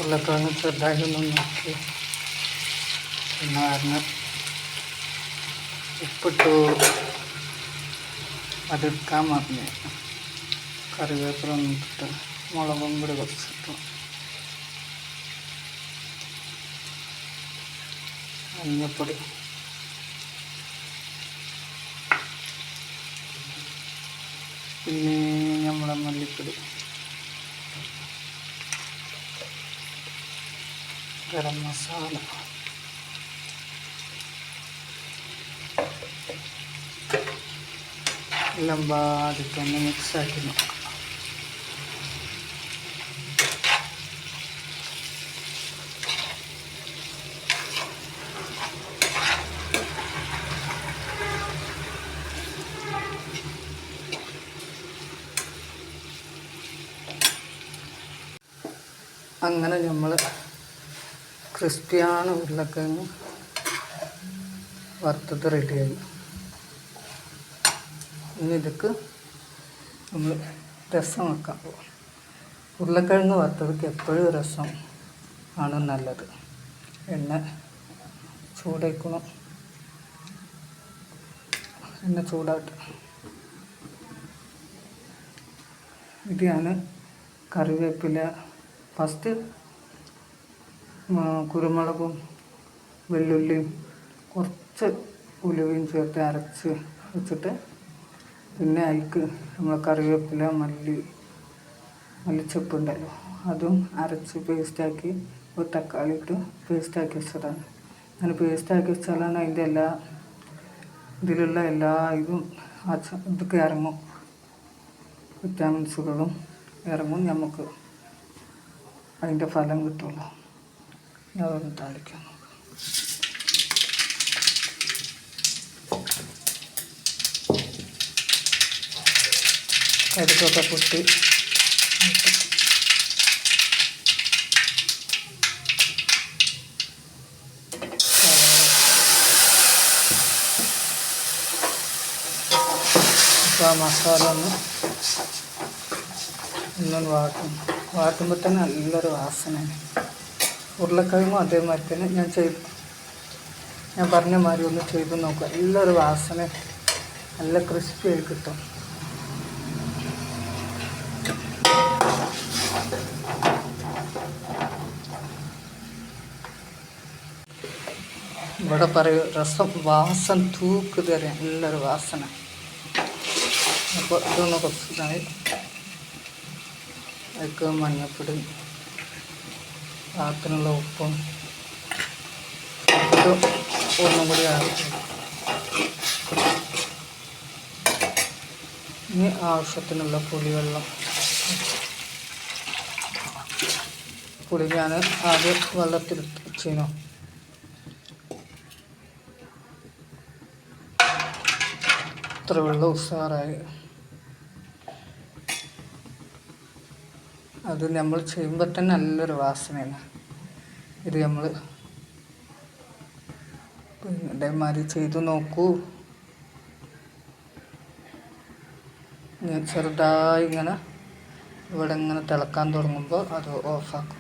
ഉരുളക്കിഴങ്ങ് ചെറുതായിട്ടൊന്ന് നോക്കി പിന്നെ കാരണം ഉപ്പിട്ടു അതെടുക്കാൻ മറന്നു. കറിവേപ്പില ഒന്നും ഇട്ടിട്ട് മുളകും കൂടി കുറച്ചിട്ടു, മഞ്ഞപ്പൊടി, പിന്നെ നമ്മളെ മല്ലിപ്പൊടി, ഗരം മസാല, എല്ലാം ബാധിട്ടൊന്ന് മിക്സാക്കി നോക്കാം. അങ്ങനെ നമ്മൾ ക്രിസ്പിയാണ് ഉരുളക്കിഴങ്ങ് വറുത്തത് റെഡിയായി. ഇനി ഇതൊക്കെ നമ്മൾ രസം വെക്കാൻ പോകും. ഉരുളക്കിഴങ്ങ് വറുത്തതൊക്കെ എപ്പോഴും രസം ആണ് നല്ലത്. എണ്ണ ചൂടാക്കണം, എണ്ണ ചൂടായിട്ട് ഇതാണ് കറിവേപ്പില. ഫസ്റ്റ് കുരുമുളകും വെള്ളുള്ളിയും കുറച്ച് ഉലുവയും ചേർത്ത് അരച്ച് വെച്ചിട്ട് പിന്നെ അതിലേക്ക് നമ്മൾ കറിവേപ്പില മല്ലിച്ചപ്പുണ്ടല്ലോ അതും അരച്ച് പേസ്റ്റാക്കി ഒരു തക്കാളി ഇട്ട് പേസ്റ്റാക്കി വെച്ചതാണ്. അങ്ങനെ പേസ്റ്റാക്കി വെച്ചാലാണ് അതിൻ്റെ ഇതിലുള്ള എല്ലാ ഇതൊക്കെ ഇറങ്ങും, വിറ്റാമിൻസുകളും ഇറങ്ങും, നമുക്ക് അതിൻ്റെ ഫലം കിട്ടുള്ളൂ. അതൊന്ന് താളിക്കാം. കടുകൊക്കെ പൊട്ടി അപ്പോൾ ആ മസാല ഒന്നും വാട്ടുമ്പോൾ തന്നെ നല്ലൊരു വാസനയാണ്. ഉരുളക്കിഴങ്ങും അതേമാതിരി തന്നെ ഞാൻ പറഞ്ഞ മാതിരി ഒന്ന് ചെയ്ത് നോക്കുക. നല്ലൊരു വാസന, നല്ല ക്രിസ്പി ആയി കിട്ടും. ഇവിടെ പറയൂ രസം വാസന തൂക്ക് തരാം, നല്ലൊരു വാസന. അപ്പോൾ ഇതൊന്ന് കുറച്ചിട്ടായി അതിലേക്ക് മഞ്ഞൾപ്പൊടി, പാകത്തിനുള്ള ഉപ്പും ഇത് ഒന്നും കൂടി ആക്കി. ഇനി ആവശ്യത്തിനുള്ള പുളിവെള്ളം. പുളി ഞാൻ ആദ്യം വെള്ളത്തിൽ വെച്ചിരുന്നു. ഇത്ര വെള്ളം ഉഷാറായി. അത് നമ്മൾ ചെയ്യുമ്പോൾ തന്നെ നല്ലൊരു വാസനയാണ്. ഇത് നമ്മൾ ഇതേമാതിരി ചെയ്ത് നോക്കൂ. ചെറുതായി ഇങ്ങനെ ഇവിടെ ഇങ്ങനെ തിളക്കാൻ തുടങ്ങുമ്പോൾ അത് ഓഫാക്കും.